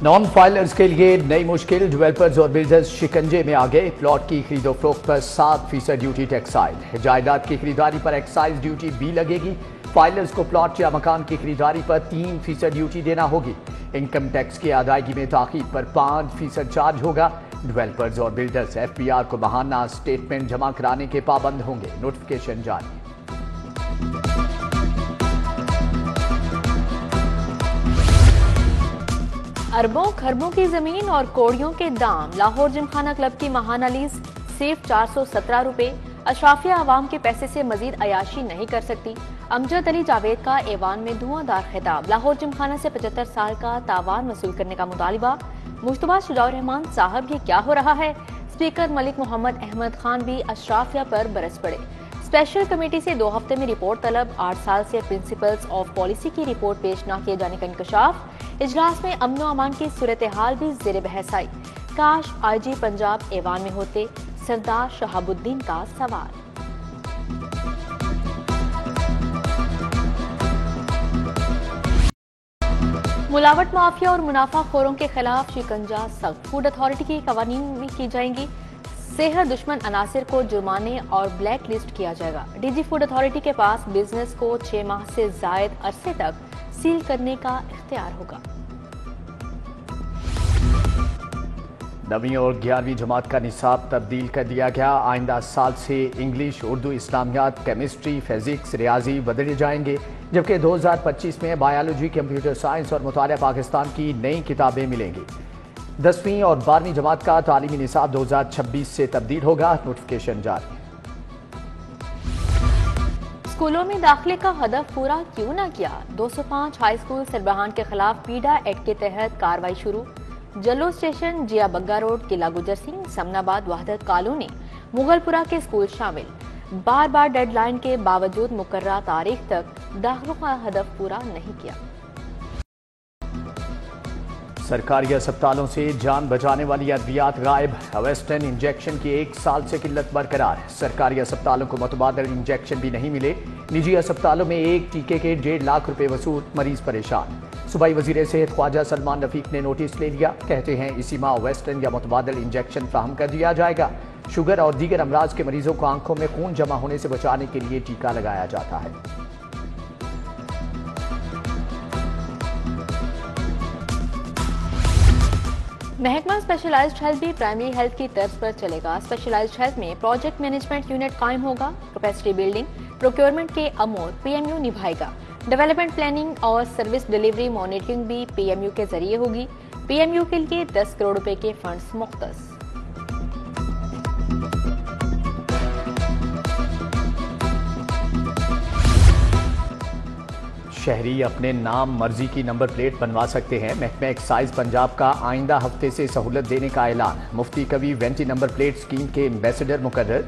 Non filers के लिए नई मुश्किल, डेवलपर्स और बिल्डर्स शिकंजे में आ गए। प्लॉट की खरीदो फरोख्त पर 7% ड्यूटी टैक्साइज, जायदाद की खरीदारी पर एक्साइज ड्यूटी भी लगेगी। फाइलर्स को प्लॉट या मकान की खरीदारी पर 3% ड्यूटी देना होगी। इनकम टैक्स की अदायगी में ताखीर पर 5% चार्ज होगा। डेवलपर्स और बिल्डर्स FPR को माहाना स्टेटमेंट जमा कराने के पाबंद होंगे। नोटिफिकेशन जारी। अरबों खरबों की जमीन और कोड़ियों के दाम। लाहौर जिमखाना क्लब की माहाना लीज सिर्फ 417 रुपए। अशराफिया आवाम के पैसे से मजीद अयाशी नहीं कर सकती। अमजद अली जावेद का ऐवान में धुआंधार खिताब। लाहौर जिमखाना से 75 साल का तावान वसूल करने का मुतालिबा। मुश्तबा शुजाउर रहमान साहब, ये क्या हो रहा है? स्पीकर मलिक मोहम्मद अहमद खान भी अशराफिया पर बरस पड़े। स्पेशल कमेटी से 2 हफ्ते में रिपोर्ट तलब। 8 साल से प्रिंसिपल्स ऑफ पॉलिसी की रिपोर्ट पेश न किए जाने का इंकशाफ। इजलास में अमन व अमान की सूरत हाल भी जेर बहस आई। काश IG पंजाब ऐवान में होते, सरदार शहाबुद्दीन का सवाल। मुलावट माफिया और मुनाफाखोरों के खिलाफ शिकंजा सख्त। फूड अथॉरिटी की कवानीन में की जाएंगी। सेहत दुश्मन अनासिर को जुर्माने और ब्लैक लिस्ट किया जाएगा। DG फूड अथॉरिटी के पास बिजनेस को 6 माह से जायद अरसे तक सील करने का इख्तियार होगा। 9वीं और 11वीं जमात का निसाब तब्दील कर दिया गया। आइंदा साल से इंग्लिश, उर्दू, इस्लामियात, केमिस्ट्री, फिजिक्स, रियाजी बदले जाएंगे, जबकि 2025 में बायोलॉजी, कंप्यूटर साइंस और मुतालिया पाकिस्तान की नई किताबें मिलेंगी। 10वीं और 12वीं जमात का तालीमी निसाब 2026 से तब्दील होगा। नोटिफिकेशन जारी। स्कूलों में दाखिले का हदफ पूरा क्यों न किया? 205 हाई स्कूल सरबराहान के खिलाफ पीडा एक्ट के तहत कार्रवाई शुरू। जल्लो स्टेशन, जिया बग्गा रोड, किला गुजर सिंह, समनाबाद, वहदत कॉलोनी, मुगलपुरा के स्कूल शामिल। बार बार डेडलाइन के बावजूद मुकर्रर तारीख तक दाखिलों का हदफ पूरा नहीं किया। सरकारी अस्पतालों से जान बचाने वाली अद्वियात गायब। वेस्टर्न इंजेक्शन की 1 साल से किल्लत बरकरार। सरकारी अस्पतालों को मुतबादल इंजेक्शन भी नहीं मिले। निजी अस्पतालों में एक टीके के 1.5 लाख रुपए वसूल, मरीज परेशान। सूबाई वजीर सेहत ख्वाजा सलमान रफीक ने नोटिस ले लिया। कहते हैं इसी माह वेस्टर्न या मुतबादल इंजेक्शन फ्राहम कर दिया जाएगा। शुगर और दीगर अमराज के मरीजों को आंखों में खून जमा होने से बचाने के लिए टीका लगाया जाता है। महकमा स्पेशलाइज्ड हेल्थ भी प्राइमरी हेल्थ की तर्ज पर चलेगा। स्पेशलाइज्ड हेल्थ में प्रोजेक्ट मैनेजमेंट यूनिट कायम होगा। कैपेसिटी बिल्डिंग, प्रोक्योरमेंट के अमूर PMU निभाएगा। डेवलपमेंट प्लानिंग और सर्विस डिलीवरी मॉनिटरिंग भी PMU के जरिए होगी। PMU के लिए 10 करोड़ रुपए के फंड्स मुख्तस। शहरी अपने नाम मर्जी की नंबर प्लेट बनवा सकते हैं। महकमा एक्साइज पंजाब का आइंदा हफ्ते से सहूलत देने का ऐलान। मुफ्ती कवी 20 नंबर प्लेट स्कीम के एम्बेसडर मुकर्रर।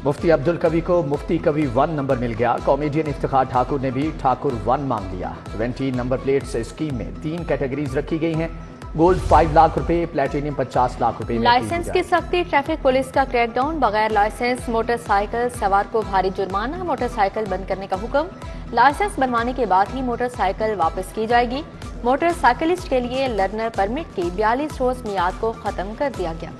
मुफ्ती अब्दुल कवी को मुफ्ती कवी 1 नंबर मिल गया। कॉमेडियन इफ्तिखार ठाकुर ने भी ठाकुर 1 मांग लिया। 20 नंबर प्लेट्स स्कीम में 3 कैटेगरीज रखी गई हैं। गोल्ड 5 लाख रुपए, प्लेटिनियम 50 लाख रुपए। लाइसेंस की सख्ती, ट्रैफिक पुलिस का क्रैकडाउन। बगैर लाइसेंस मोटरसाइकिल सवार को भारी जुर्माना। मोटरसाइकिल बंद करने का हुक्म। लाइसेंस बनवाने के बाद ही मोटरसाइकिल वापस की जाएगी। मोटरसाइकिलिस्ट के लिए लर्नर परमिट की 42 रोज मियाद को खत्म कर दिया गया।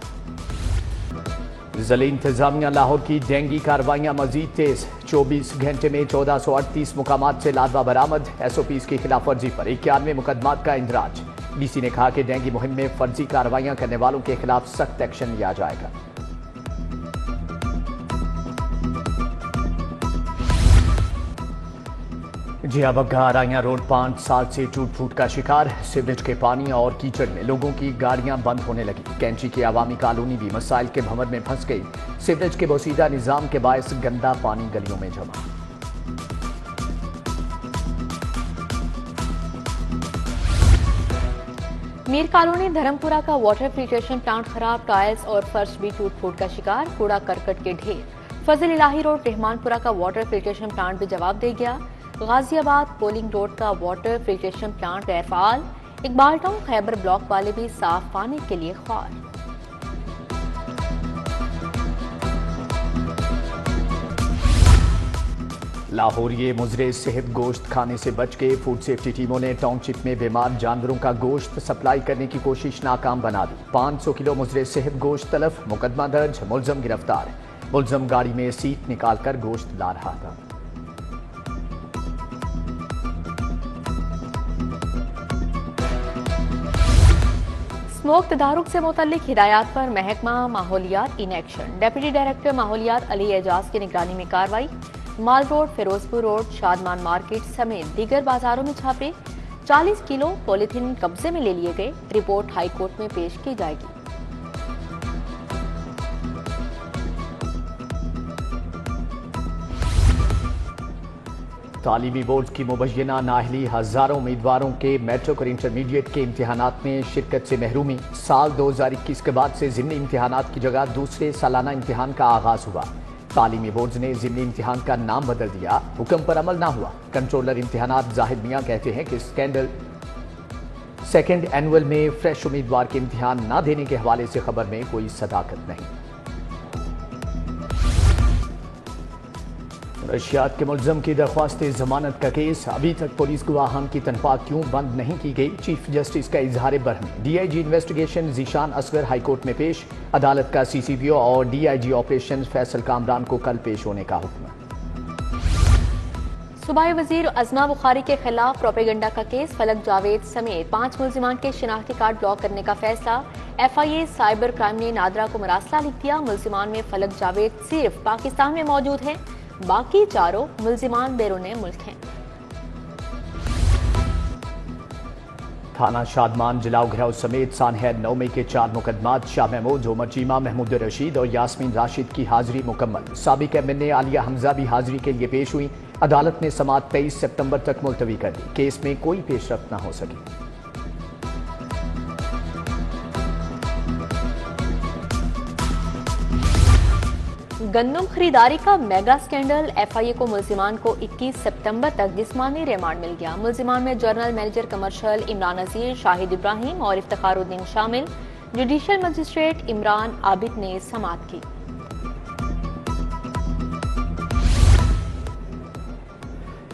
जिला इंतजामिया लाहौर की डेंगी कार्रवाइयां मजीद तेज। 24 घंटे में 1438 मुकामात से लादवा बरामद। SOPs की खिलाफ वर्जी पर 91 मुकदमात का इंदराज। DC ने कहा कि डेंगी मुहिम में फर्जी कार्रवाइयां करने वालों के खिलाफ सख्त एक्शन लिया जाएगा। जिया बग्गा आराइयां रोड 5 साल से टूट फूट का शिकार। सीवरेज के पानी और कीचड़ में लोगों की गाड़ियां बंद होने लगी। कैंची की आवामी कॉलोनी भी मसाइल के भंवर में फंस गई। सीवरेज के बोसीदा निजाम के बायस गंदा पानी गलियों में जमा। मीर कॉलोनी धर्मपुरा का वाटर फिल्ट्रेशन प्लांट खराब। टाइल्स और फर्श भी टूट फूट का शिकार। कूड़ा करकट के ढेर। फजल इलाही रोड रहमानपुरा का वाटर फिल्ट्रेशन प्लांट भी जवाब दे गया। गाजियाबाद पोलिंग रोड का वाटर फिल्ट्रेशन प्लांट गैर फाल। इकबाल टाउन खैबर ब्लॉक वाले भी साफ पानी के लिए ख्वार। लाहौरिये मुजरे सेहत गोश्त खाने से बच के फूड सेफ्टी टीमों ने टाउनशिप में बीमार जानवरों का गोश्त सप्लाई करने की कोशिश नाकाम बना दी। 500 किलो मुजरे सेहत गोश्त तलफ, मुकदमा दर्ज, मुलजम गिरफ्तार। मुलजम गाड़ी में सीट निकालकर गोश्त ला रहा था। स्मोक तदारुक से मुतल्लिक हिदायत पर महकमा माहौलियात इन एक्शन। डेप्यूटी डायरेक्टर माहौलियात अली एजाज की निगरानी में कार्रवाई। Mall road, Ferozepur road, Shadman market समेत दीगर बाजारों में छापे। 40 किलो पॉलीथीन कब्जे में ले लिए गए। रिपोर्ट हाई कोर्ट में पेश की जाएगी। तालीमी बोर्ड की मुबैना नाअहली, हजारों उम्मीदवारों के मैट्रिक और इंटरमीडिएट के इम्तिहानात में शिरकत से महरूमी। साल 2021 के बाद से ज़िमनी इम्तिहानात की जगह दूसरे सालाना इम्तिहान का आगाज हुआ। तालीमी बोर्ड ने ज़िमनी इम्तिहान का नाम बदल दिया, हुक्म पर अमल ना हुआ। कंट्रोलर इम्तिहानात जाहिद मियां कहते हैं कि स्कैंडल सेकेंड एनुअल में फ्रेश उम्मीदवार के इम्तिहान ना देने के हवाले से खबर में कोई सदाकत नहीं। रशियात के मुलजम की दरख्वास्त जमानत का केस, अभी तक पुलिस गवाहान की तनख्वाह क्यों बंद नहीं की गई? चीफ जस्टिस का इजहार बरहमी। DIG investigation Zeeshan Asghar high court में पेश। अदालत का सीसीपीओ और डीआईजी ऑपरेशन फैसल कामरान को कल पेश होने का हुक्म। सूबाई वजीर अजमा बुखारी के खिलाफ प्रोपेगेंडा का केस, फलक जावेद समेत 5 मुलजिमान के शिनाख्ती कार्ड ब्लॉक करने का फैसला। FIA साइबर क्राइम ने नादरा को मरासला लिख दिया। मुलजिमान में फलक जावेद सिर्फ पाकिस्तान में मौजूद है, बाकी चारों मुलजिमान बैरूने मुल्क हैं। थाना शादमान जलाओ घिराव समेत सानहर 9 मई के 4 मुकदमात। शाह महमूद, उमर चीमा, महमूद रशीद और यास्मीन राशिद की हाजिरी मुकम्मल। साबिक MNA आलिया हमजा भी हाजिरी के लिए पेश हुई। अदालत ने समाअत 23 सितंबर तक मुलतवी कर दी। केस में कोई पेशरफ्त न हो सकी। गंदम खरीदारी का मेगा स्कैंडल, FIA को मुलजिमान को 21 सितंबर तक जिस्मानी रिमांड मिल गया। मुलजिमान में general manager commercial Imran Nazir, Shahid Ibrahim और इफ्तिखारुद्दीन शामिल। जुडिशियल मजिस्ट्रेट इमरान आबिद ने समाअत की।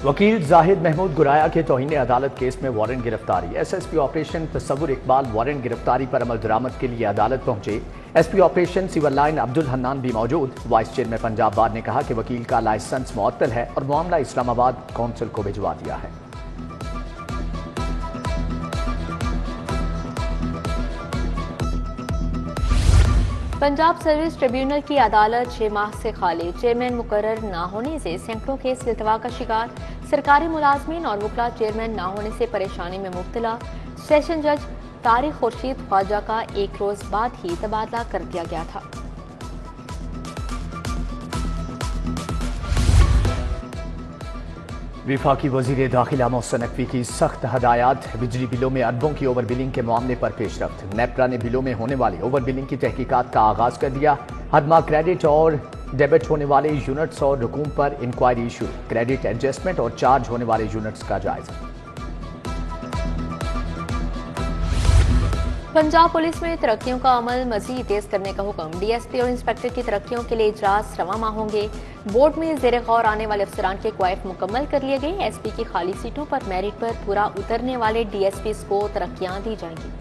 वकील जाहिद महमूद गुराया के तौहीन अदालत केस में वारंट गिरफ्तारी। SSP operation Tasawwur Iqbal warrant गिरफ्तारी पर अमल दरामद के लिए अदालत पहुंचे। SP operation civil line Abdul Hannan भी मौजूद। वाइस चेयरमैन पंजाब बार ने कहा कि वकील का लाइसेंस मुअत्तल है और मामला इस्लामाबाद कौंसिल को भिजवा दिया है। पंजाब सर्विस ट्रिब्यूनल की अदालत 6 माह से खाली। चेयरमैन मुकर्रर न होने से सैकड़ों केस इल्तवा का शिकार। सरकारी मुलाजमीन और वकला चेयरमैन न होने से परेशानी में मुब्तला। सेशन जज तारिक खुर्शीद ख्वाजा का एक रोज बाद ही तबादला कर दिया गया था। विफाकी वजीर दाखिला मोहसिन नकवी की सख्त हदायत। बिजली बिलों में अरबों की ओवर बिलिंग के मामले पर पेशरफ्त। नेपरा ने बिलों में होने वाली ओवर बिलिंग की तहकीकात का आगाज कर दिया। हर माह क्रेडिट और डेबिट होने वाले यूनिट्स और रकूम पर इंक्वायरी शुरू। क्रेडिट एडजस्टमेंट और चार्ज होने वाले यूनिट्स का जायजा। पंजाब पुलिस में तरक्कियों का अमल मजीद तेज करने का हुक्म। DSP और इंस्पेक्टर की तरक्कियों के लिए इजलास रवा माह होंगे। बोर्ड में ज़ेरे गौर आने वाले अफसरान के क्वाइफ मुकम्मल कर लिए गए। SP की खाली सीटों पर मेरिट पर पूरा उतरने वाले DSPs को तरक्कियां दी जाएंगी।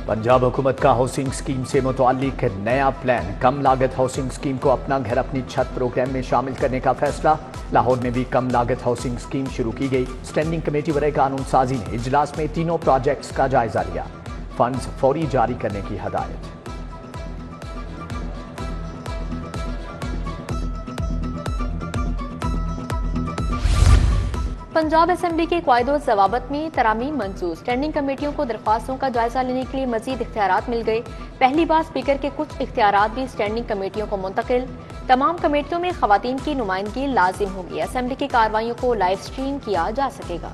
पंजाब हुकूमत का हाउसिंग स्कीम से मुताल्लिक नया प्लान। कम लागत हाउसिंग स्कीम को अपना घर अपनी छत प्रोग्राम में शामिल करने का फैसला। लाहौर में भी कम लागत हाउसिंग स्कीम शुरू की गई। स्टैंडिंग कमेटी बराए कानून साजी ने इजलास में तीनों प्रोजेक्ट्स का जायजा लिया। फंड्स फौरी जारी करने की हदायत। पंजाब असेंबली के क़वायदो ज़वाबत में तरामीम मंजूर। स्टैंडिंग कमेटियों को दरख्वास्तों का जायजा लेने के लिए मजीद इख्तियारात मिल गए। पहली बार स्पीकर के कुछ इख्तियारात भी स्टैंडिंग कमेटियों को मुंतकिल। तमाम कमेटियों में खवातीन की नुमाइंदगी लाजिम होगी। असेंबली की कार्रवाइयों को लाइव स्ट्रीम किया जा सकेगा।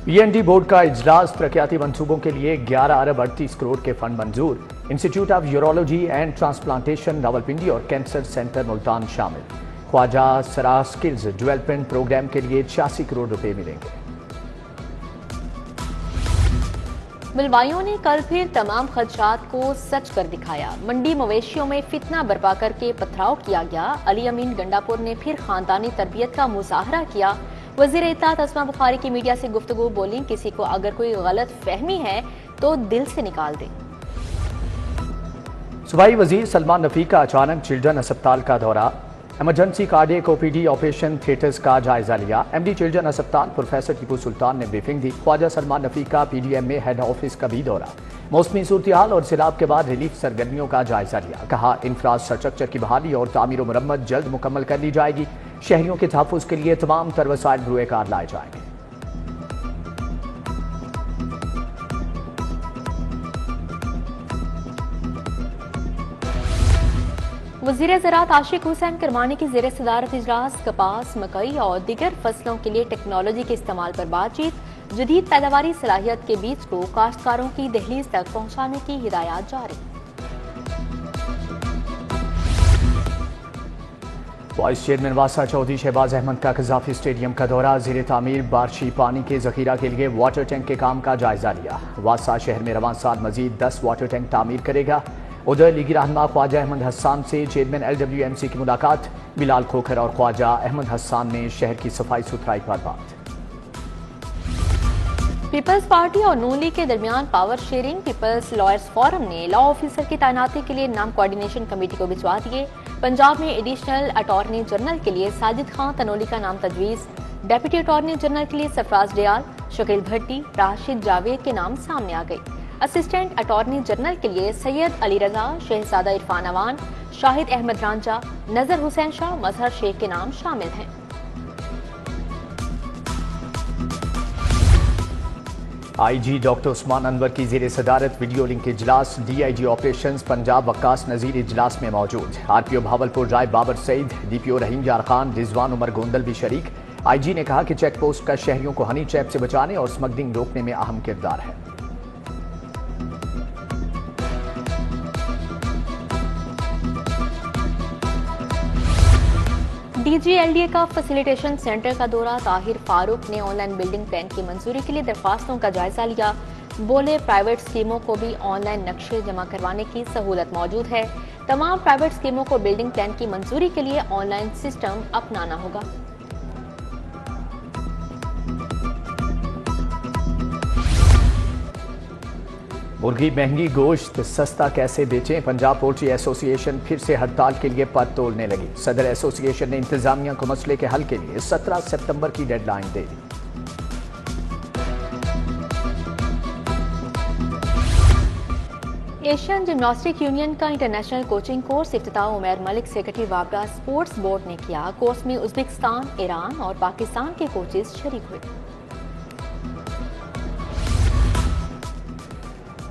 PND बोर्ड का इजलास। तरक्याती मंसूबों के लिए 11 अरब 38 करोड़ के फंड मंजूर। Institute of urology and transplantation Rawalpindi और कैंसर सेंटर मुल्तान शामिल। ख्वाजा सरा स्किल्स डेवलपमेंट प्रोग्राम के लिए 86 करोड़ रुपए मिलेंगे। मिलवाइयों ने कल फिर तमाम खदशात को सच कर दिखाया। मंडी मवेशियों में फितना बर्पा करके पथराव किया गया। अली अमीन गंडापुर ने फिर खानदानी तरबियत का मुजाहरा किया। वजीर इत्तेहाद अस्मा बुखारी की मीडिया से गुफ्तगू बोली, किसी को अगर कोई गलत फहमी है तो दिल से निकाल दे। सूबाई वजीर सलमान नफी का अचानक चिल्ड्रन अस्पताल का दौरा। Emergency cardiac OPD operation theatres का जायजा लिया। एमडी चिल्ड्रन अस्पताल प्रोफेसर टीपू सुल्तान ने ब्रीफिंग दी। ख्वाजा सलमान नफी का पीडीएम में हेड ऑफिस का भी दौरा। मौसमी सूरत-ए-हाल और सैलाब के बाद रिलीफ सरगर्मियों का जायजा लिया। कहा, इंफ्रास्ट्रक्चर की बहाली और तामीर व मरम्मत जल्द मुकम्मल कर ली जाएगी। शहरियों के तहफ़्फ़ुज़ के लिए तमाम तर वसाइल बरूए कार लाए जाएंगे। वज़ीर ज़राअत आशिक हुसैन करमानी की ज़ेर सदारत इजलास कपास, मकई और दीगर फसलों के लिए टेक्नोलॉजी के इस्तेमाल पर बातचीत। जदीद पैदावारी सलाहियत के बीज को काश्तकारों की दहलीज तक पहुँचाने की हिदायत जारी। वाइस चेयरमैन वासा चौधरी शहबाज अहमद का कजाफी स्टेडियम का दौरा। ज़ेर तामीर बारिशी पानी के जखीरा के लिए वाटर टैंक के काम का जायजा लिया। वासा शहर में रवान साल मजीद 10 वाटर टैंक तामीर करेगा। उधर लीगी रहनुमा ख्वाजा अहमद हसन से चेयरमैन LWMC की मुलाकात। बिलाल खोखर और ख्वाजा अहमद हसन ने शहर की सफाई सुथराई पर बात। पीपल्स पार्टी और नून लीग के दरमियान power sharing. People's lawyers forum ने लॉ ऑफिसर की तैनाती के लिए नाम कोऑर्डिनेशन कमेटी को भिजवा दिए। पंजाब में एडिशनल अटॉर्नी जनरल के लिए साजिद खान तनोली का नाम तजवीज़। डेप्यूटी अटॉर्नी जनरल के लिए सरफराज डियाल, शकील भट्टी, राशिद जावेद के नाम सामने आ गए। असिस्टेंट अटॉर्नी जनरल के लिए सैयद अली रजा, शहजादा इरफान अवान, शाहिद अहमद रांझा, नजर हुसैन शाह, मजहर शेख के नाम शामिल हैं। IG डॉक्टर उस्मान अनवर की ज़ेर सदारत वीडियो लिंक इजलास। DIG ऑपरेशंस पंजाब वक्कास नज़ीर इजलास में मौजूद। RPO भावलपुर राय बाबर सईद, DPO रहीम यार खान, रिजवान उमर गोंदल भी शरीक। IG ने कहा कि चेक पोस्ट का शहरियों को हनी ट्रैप से बचाने और स्मगलिंग रोकने में अहम किरदार है। DGLDA का फैसिलिटेशन सेंटर का दौरा। ताहिर फारूक ने ऑनलाइन बिल्डिंग प्लान की मंजूरी के लिए दरख्वास्तों का जायजा लिया। बोले, प्राइवेट स्कीमों को भी ऑनलाइन नक्शे जमा करवाने की सहूलत मौजूद है। तमाम प्राइवेट स्कीमों को बिल्डिंग प्लान की मंजूरी के लिए ऑनलाइन सिस्टम अपनाना होगा। मुर्गी महंगी, गोश्त सस्ता कैसे बेचें? पंजाब पोल्ट्री एसोसिएशन फिर से हड़ताल के लिए पद तोड़ने लगी। सदर एसोसिएशन ने इंतजामिया को मसले के हल के लिए 17 सितंबर की डेडलाइन दे दी। एशियन जिम्नास्टिक यूनियन का इंटरनेशनल कोचिंग कोर्स इफ्तिताह उमैर मलिक सेक्रेटरी वाबरा स्पोर्ट्स बोर्ड ने किया। कोर्स में उज्बेकिस्तान, ईरान और पाकिस्तान के कोचेज शरीक हुए।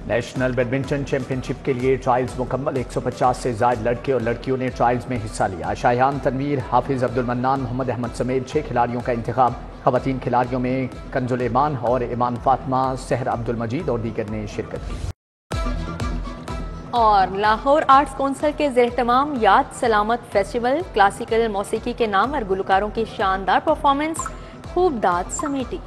नेशनल बैडमिंटन चैंपियनशिप के लिए ट्रायल्स मुकम्मल। 150 से ज्यादा लड़के और लड़कियों ने ट्रायल्स में हिस्सा लिया। शाहियान तनवीर, हाफिज अब्दुल मन्नान, मोहम्मद अहमद समेत 6 खिलाड़ियों का इंतखाब। खवातीन खिलाड़ियों में कंजुल ईमान और ईमान फातिमा, सहर अब्दुल मजीद और दीगर ने शिरकत की। और लाहौर आर्ट्स कौंसिल के ज़ेर-ए-तमाम याद सलामत फेस्टिवल। क्लासिकल मौसीकी के नामवर गुलकारों की शानदार परफॉर्मेंस, खूब दाद समेटी।